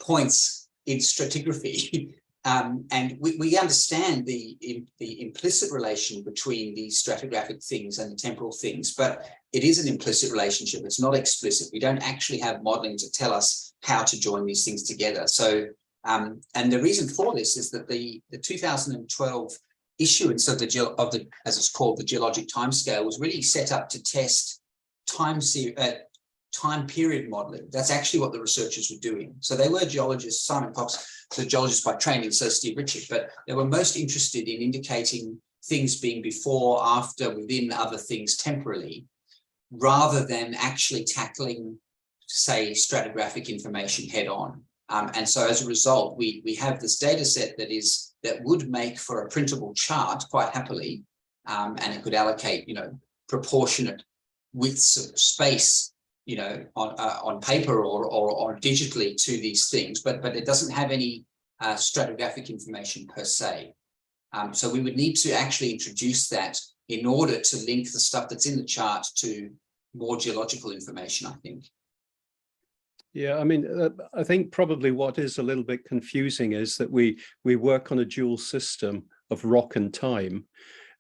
points in stratigraphy. And we understand the implicit relation between these stratigraphic things and the temporal things, but it is an implicit relationship. It's not explicit. We don't actually have modeling to tell us how to join these things together. So, and the reason for this is that the 2012 issuance of the as it's called, the geologic timescale, was really set up to test time period modeling. That's actually what the researchers were doing. So they were geologists. Simon Cox, the geologist by training, so Steve Richard, but they were most interested in indicating things being before, after, within other things temporally, rather than actually tackling, say, stratigraphic information head on. And so as a result, we have this data set that would make for a printable chart quite happily, and it could allocate, proportionate widths of space, on paper or digitally to these things, but it doesn't have any stratigraphic information per se. So we would need to actually introduce that in order to link the stuff that's in the chart to more geological information, I think. Yeah, I mean, I think probably what is a little bit confusing is that we work on a dual system of rock and time,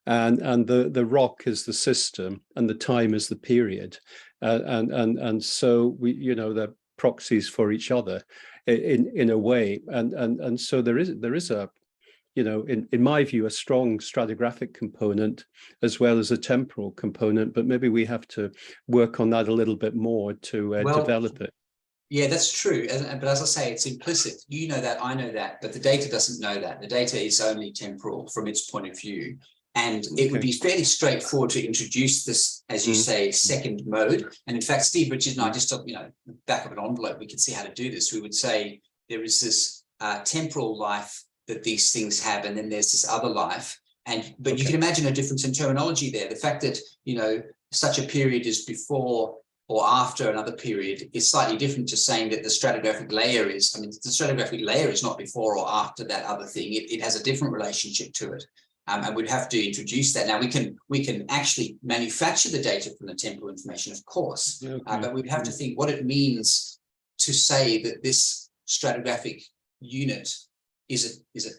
and the rock is the system and the time is the period, and so they're proxies for each other in a way, and so there is a in my view, a strong stratigraphic component as well as a temporal component, but maybe we have to work on that a little bit more to develop it. Yeah, that's true. But as I say, it's implicit. You know that, I know that, but the data doesn't know that. The data is only temporal from its point of view. And it would be fairly straightforward to introduce this, as you say, second mode. And in fact, Steve Richard and I just, back of an envelope, we could see how to do this. We would say there is this temporal life that these things have, and then there's this other life. But you can imagine a difference in terminology there. The fact that, such a period is before or after another period is slightly different to saying that the stratigraphic layer is, the stratigraphic layer is not before or after that other thing. It has a different relationship to it. And we'd have to introduce that. Now, we can actually manufacture the data from the temporal information, of course, but we'd have to think what it means to say that this stratigraphic unit is it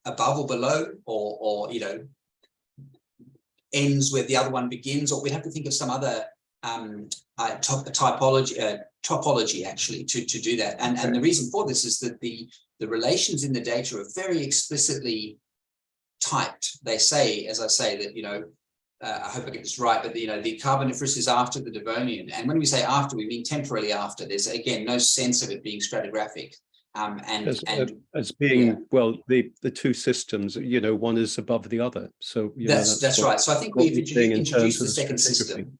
above or below, or ends where the other one begins, or we have to think of some other topology actually to do that. And the reason for this is that the relations in the data are very explicitly typed. They say, as I say, that I hope I get this right, but the Carboniferous is after the Devonian, and when we say after, we mean temporally after. There's again no sense of it being stratigraphic. As being the two systems, one is above the other. So that's right. So I think we've introduced the second system.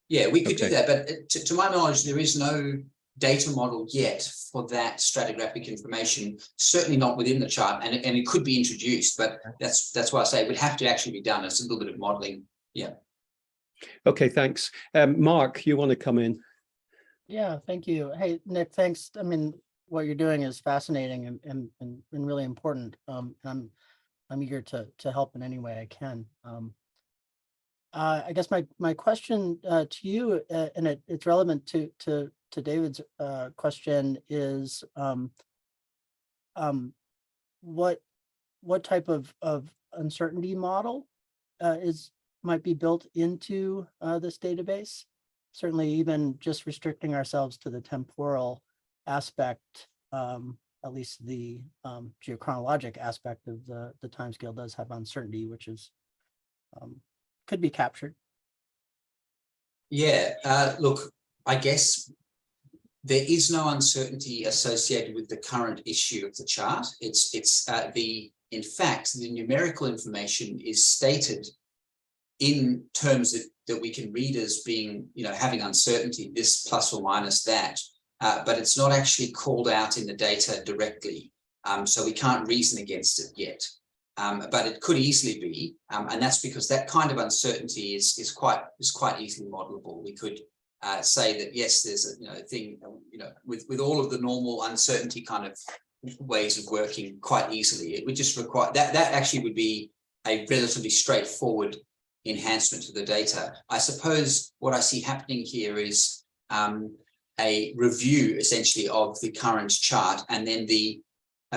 Yeah, we could do that, but to my knowledge, there is no data model yet for that stratigraphic information. Certainly not within the chart, and it could be introduced, but that's why I say it would have to actually be done. It's a little bit of modeling. Yeah. Okay, thanks. Mark, you want to come in? Yeah, thank you. Hey, Nick, thanks. What you're doing is fascinating and really important. I'm eager to help in any way I can. I guess my question to you, and it's relevant to David's question, is what type of uncertainty model might be built into this database? Certainly, even just restricting ourselves to the temporal aspect, at least the geochronologic aspect of the timescale does have uncertainty, which is could be captured. Yeah, look, I guess there is no uncertainty associated with the current issue of the chart. In fact, the numerical information is stated in terms that we can read as being, having uncertainty, this plus or minus that. But it's not actually called out in the data directly, so we can't reason against it yet. but it could easily be, and that's because that kind of uncertainty is quite easily modelable. We could say that yes, there's a thing with all of the normal uncertainty kind of ways of working quite easily. It would just require that actually would be a relatively straightforward enhancement to the data. I suppose what I see happening here is a review essentially of the current chart, and then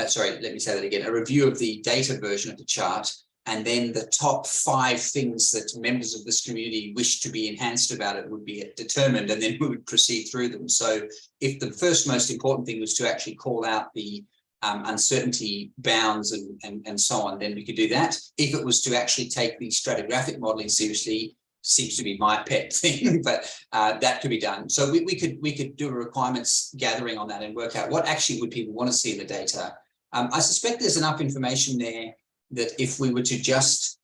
sorry, let me say that again, a review of the data version of the chart, and then the top 5 things that members of this community wish to be enhanced about it would be determined, and then we would proceed through them. So if the first most important thing was to actually call out the uncertainty bounds and so on, then we could do that. If it was to actually take the stratigraphic modeling seriously, seems to be my pet thing, but that could be done. So we could do a requirements gathering on that and work out what actually would people want to see in the data. I suspect there's enough information there that if we were to just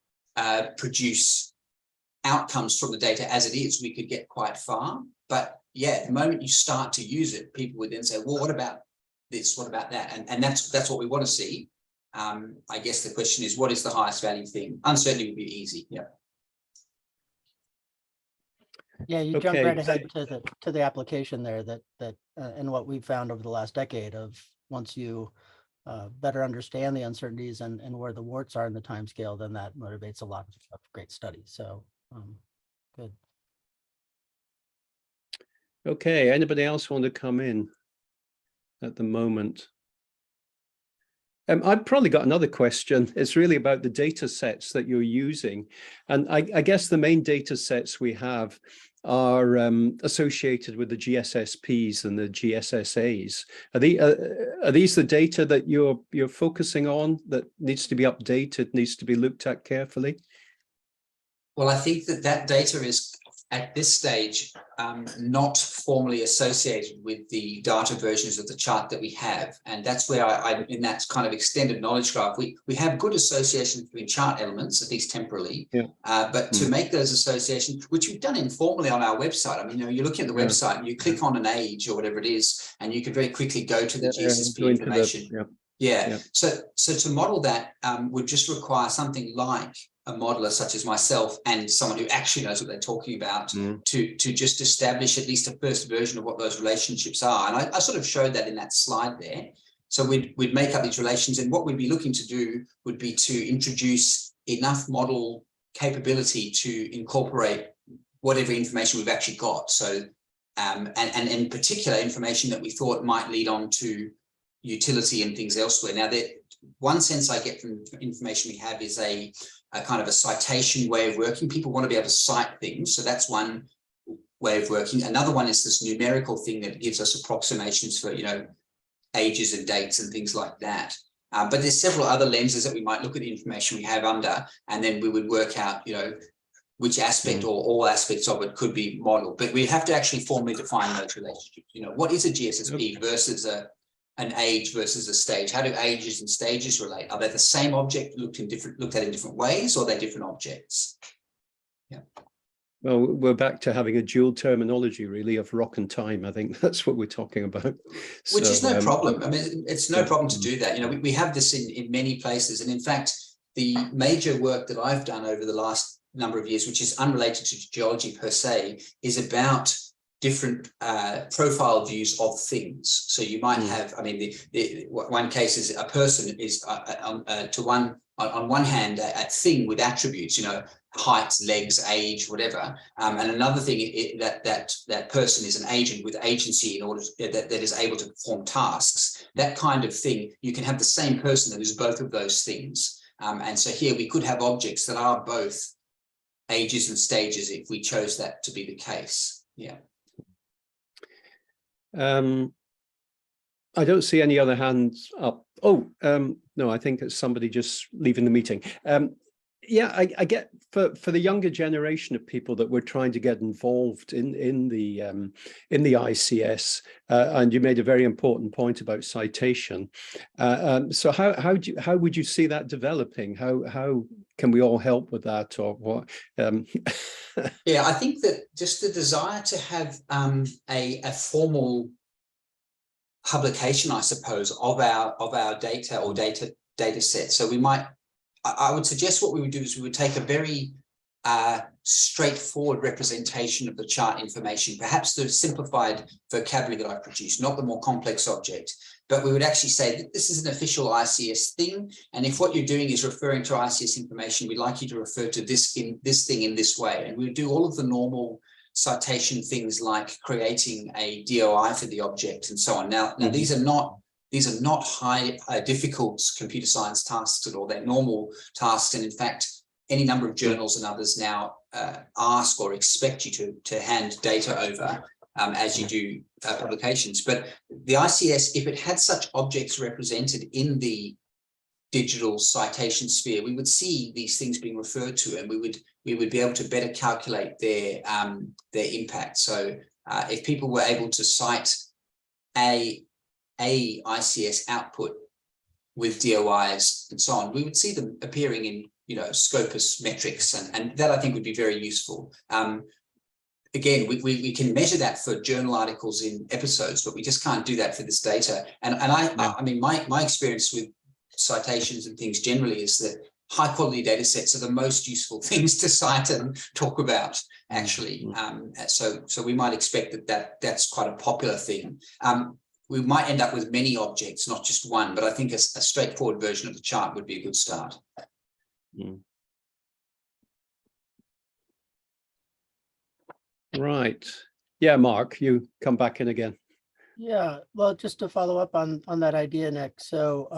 produce outcomes from the data as it is, we could get quite far. But yeah, the moment you start to use it, people would then say, well, what about this? What about that? And that's what we want to see. I guess the question is, what is the highest value thing? Uncertainty would be easy. Yeah. Yeah, you jump right ahead to the application there and what we've found over the last decade of once you better understand the uncertainties and where the warts are in the time scale, then that motivates a lot of great studies. So good. Okay, anybody else want to come in at the moment? I've probably got another question. It's really about the data sets that you're using. And I guess the main data sets we have are associated with the GSSPs and the GSSAs. Are these the data that you're focusing on that needs to be updated, needs to be looked at carefully? Well, I think that data is at this stage not formally associated with the data versions of the chart that we have, and that's where I in that kind of extended knowledge graph we have good associations between chart elements, at least temporally. Yeah. But to make those associations, which we've done informally on our website. I mean, you're looking at the website and you click on an age or whatever it is, and you can very quickly go to the GSSP information. So to model that would just require something like a modeler such as myself and someone who actually knows what they're talking about to just establish at least a first version of what those relationships are. And I sort of showed that in that slide there. So we'd make up these relations, and what we'd be looking to do would be to introduce enough model capability to incorporate whatever information we've actually got. So and in particular information that we thought might lead on to utility and things elsewhere. Now, one sense I get from information we have is a kind of a citation way of working. People want to be able to cite things, so that's one way of working. Another one is this numerical thing that gives us approximations for ages and dates and things like that. But there's several other lenses that we might look at the information we have under, and then we would work out which aspect or all aspects of it could be modeled. But we have to actually formally define those relationships. What is a GSSP versus an age versus a stage? How do ages and stages relate? Are they the same object looked at in different ways, or are they different objects? Yeah. Well, we're back to having a dual terminology, really, of rock and time. I think that's what we're talking about. Which is no problem. I mean, it's no problem to do that. We have this in many places. And in fact, the major work that I've done over the last number of years, which is unrelated to geology per se, is about different profile views of things. So you might have, I mean, the one case is a person is on one hand a thing with attributes, height, legs, age, whatever, and another thing that person is an agent with agency in order that is able to perform tasks. That kind of thing, you can have the same person that is both of those things, and so here we could have objects that are both ages and stages if we chose that to be the case. Yeah. I don't see any other hands up. Oh, no, I think it's somebody just leaving the meeting. Yeah, I get for the younger generation of people that we're trying to get involved in the ICS, and you made a very important point about citation. So how would you see that developing? How can we all help with that, or what? Yeah, I think that just the desire to have a formal publication, I suppose, of our data or data set. So we might I would suggest what we would do is we would take a very straightforward representation of the chart information, perhaps the simplified vocabulary that I've produced, not the more complex object, but we would actually say that this is an official ICS thing, and if what you're doing is referring to ICS information, we'd like you to refer to this thing in this way, and we would do all of the normal citation things like creating a DOI for the object and so on. Now these are not high difficult computer science tasks at all. They're normal tasks, and in fact any number of journals and others now ask or expect you to hand data over as you do publications. But the ICS, if it had such objects represented in the digital citation sphere, we would see these things being referred to, and we would be able to better calculate their impact. So if people were able to cite a ICS output with DOIs and so on, we would see them appearing in Scopus metrics, and that I think would be very useful. Again, we can measure that for journal articles in episodes, but we just can't do that for this data. I mean, my experience with citations and things generally is that high quality data sets are the most useful things to cite and talk about, actually. So we might expect that's quite a popular thing. We might end up with many objects, not just one, but I think a straightforward version of the chart would be a good start. Right. Yeah, Mark, you come back in again. Yeah, well, just to follow up on that idea, Nick. So,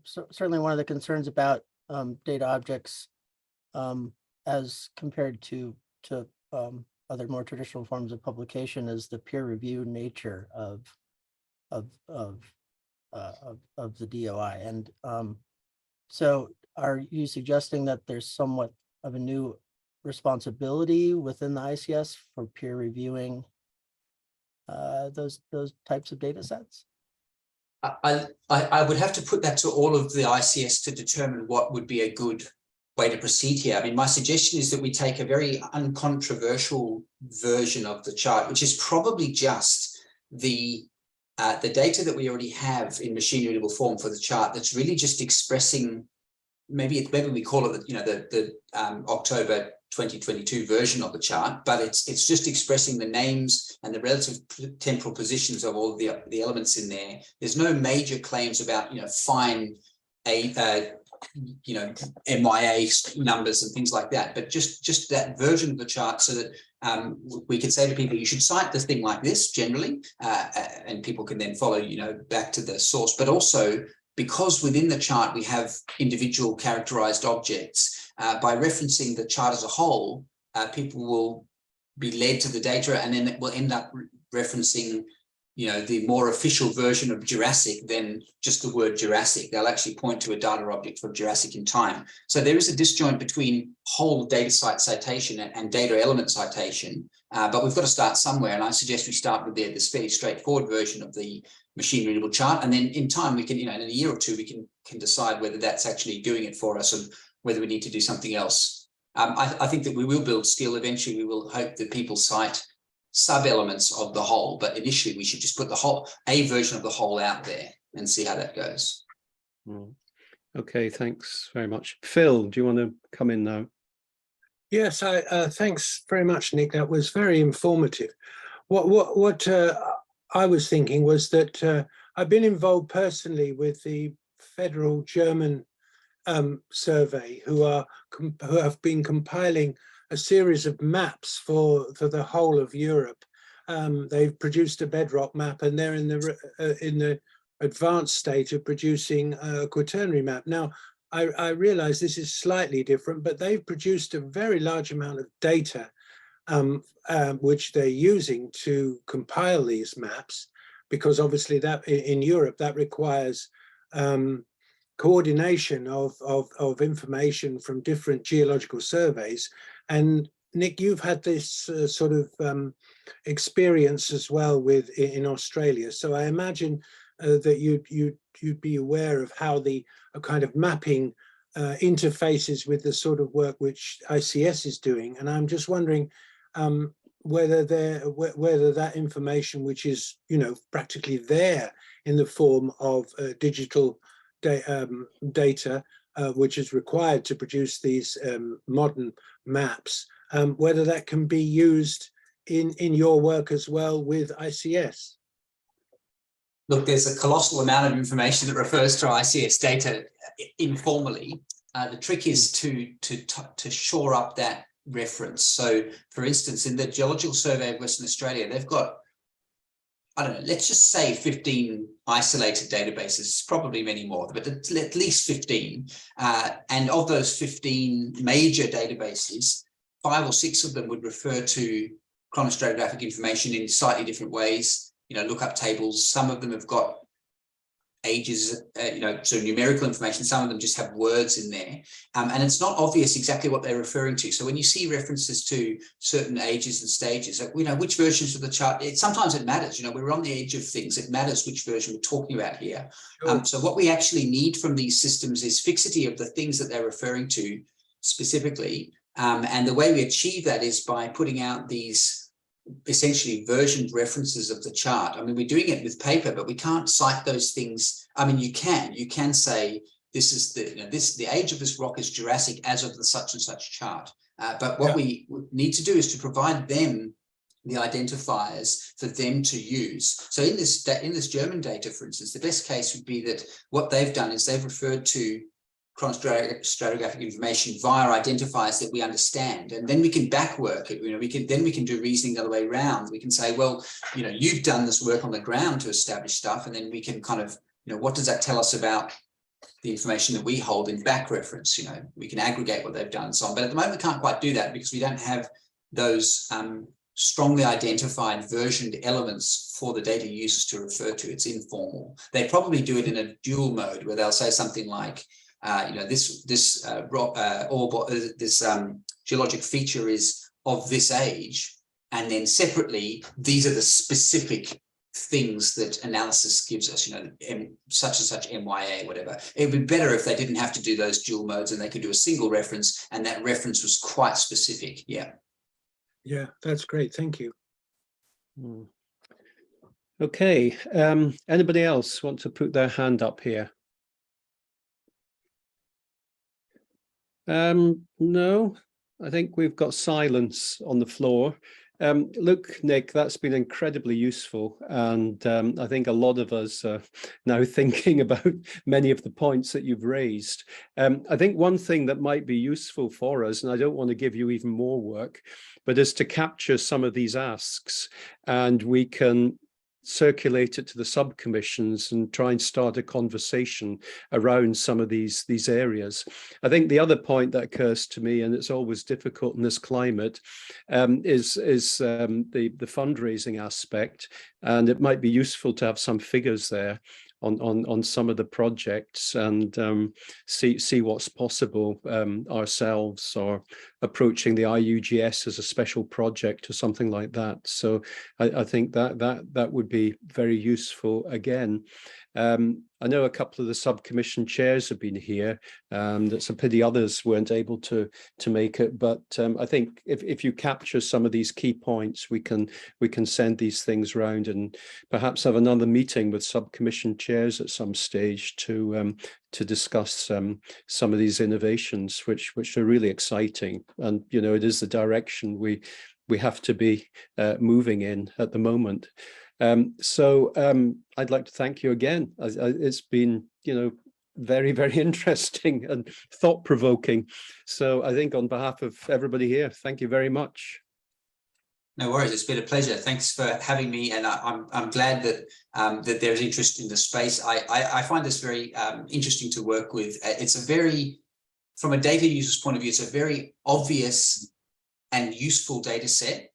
certainly one of the concerns about data objects as compared to other more traditional forms of publication is the peer review nature of the DOI. And so are you suggesting that there's somewhat of a new responsibility within the ICS for peer reviewing those types of data sets? I would have to put that to all of the ICS to determine what would be a good way to proceed here. I mean, my suggestion is that we take a very uncontroversial version of the chart, which is probably just the data that we already have in machine readable form for the chart. That's really just expressing, maybe we call it the October 2022 version of the chart, but it's just expressing the names and the relative temporal positions of all of the elements in there. There's no major claims about fine MIA numbers and things like that, but just that version of the chart, so that we can say to people, you should cite this thing like this generally, and people can then follow back to the source. But also, because within the chart we have individual characterized objects, by referencing the chart as a whole, people will be led to the data, and then it will end up referencing the more official version of Jurassic than just the word Jurassic. They'll actually point to a data object for Jurassic in time. So there is a disjoint between whole data site citation and data element citation, but we've got to start somewhere, and I suggest we start with this fairly straightforward version of the machine readable chart, and then in time we can, in a year or two, we can decide whether that's actually doing it for us and whether we need to do something else. I think that we will build skill. Eventually we will hope that people cite sub-elements of the whole, but initially we should just put a version of the whole out there and see how that goes. Okay, thanks very much. Phil, do you want to come in now? Yes, thanks very much, Nick. That was very informative. What I was thinking was that I've been involved personally with the federal German survey, who have been compiling a series of maps for the whole of Europe. They've produced a bedrock map, and they're in the advanced stage of producing a quaternary map. Now, I realize this is slightly different, but they've produced a very large amount of data, which they're using to compile these maps, because obviously that in Europe that requires coordination of information from different geological surveys. And Nick, you've had this sort of experience as well in Australia, so I imagine that you'd be aware of how the kind of mapping interfaces with the sort of work which ICS is doing. And I'm just wondering whether that information, which is practically there in the form of digital data, which is required to produce these modern maps, whether that can be used in your work as well with ICS. Look, there's a colossal amount of information that refers to ICS data informally. The trick is to shore up that reference. So, for instance, in the Geological Survey of Western Australia, they've got, I don't know, let's just say 15 isolated databases, probably many more, but at least 15. And of those 15 major databases, 5 or 6 of them would refer to chronostratigraphic information in slightly different ways. You know, lookup tables. Some of them have got ages, so numerical information. Some of them just have words in there, and it's not obvious exactly what they're referring to. So when you see references to certain ages and stages, which versions of the chart, sometimes it matters. We're on the edge of things. It matters which version we're talking about here. Sure. So what we actually need from these systems is fixity of the things that they're referring to specifically, and the way we achieve that is by putting out these essentially versioned references of the chart. I mean, we're doing it with paper, but we can't cite those things. I mean, you can say this is the age of this rock is Jurassic as of the such and such chart. But what we need to do is to provide them the identifiers for them to use. So in this German data, for instance, the best case would be that what they've done is they've referred to chronostratigraphic information via identifiers that we understand, and then we can backwork it. We can do reasoning the other way around. We can say, well, you've done this work on the ground to establish stuff, and then we can kind of, what does that tell us about the information that we hold in back reference? We can aggregate what they've done and so on. But at the moment, we can't quite do that because we don't have those strongly identified versioned elements for the data users to refer to. It's informal. They probably do it in a dual mode where they'll say something like, this geologic feature is of this age, and then separately, these are the specific things that analysis gives us, such and such MYA, whatever. It would be better if they didn't have to do those dual modes and they could do a single reference, and that reference was quite specific. Yeah, that's great. Thank you. Okay. Anybody else want to put their hand up here? No, I think we've got silence on the floor. Look, Nick, that's been incredibly useful. And I think a lot of us are now thinking about many of the points that you've raised. I think one thing that might be useful for us, and I don't want to give you even more work, but is to capture some of these asks, and we can circulate it to the subcommissions and try and start a conversation around some of these areas. I think the other point that occurs to me, and it's always difficult in this climate, is the fundraising aspect, and it might be useful to have some figures there on some of the projects and see what's possible ourselves, or approaching the IUGS as a special project or something like that. So I think that would be very useful again. I know a couple of the subcommission chairs have been here. It's a pity others weren't able to make it, but I think if you capture some of these key points, we can send these things around and perhaps have another meeting with subcommission chairs at some stage to discuss some of these innovations, which are really exciting. And it is the direction we have to be moving in at the moment. So I'd like to thank you again. It's been, very, very interesting and thought-provoking. So I think on behalf of everybody here, thank you very much. No worries, it's been a pleasure. Thanks for having me, and I'm glad that that there's interest in the space. I find this very interesting to work with. It's from a data user's point of view, it's a very obvious and useful data set.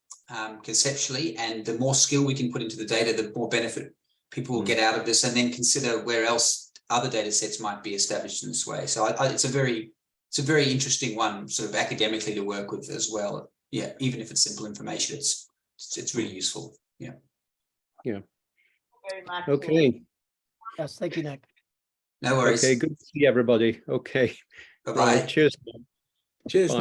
Conceptually, and the more skill we can put into the data, the more benefit people will get out of this, and then consider where else other data sets might be established in this way. So it's a very interesting one, sort of academically, to work with as well. Yeah, even if it's simple information, it's really useful. Yeah. Very much. Okay. Yes, thank you, Nick. No worries. Okay, good to see everybody. Okay. Bye-bye. Cheers. Cheers. Bye.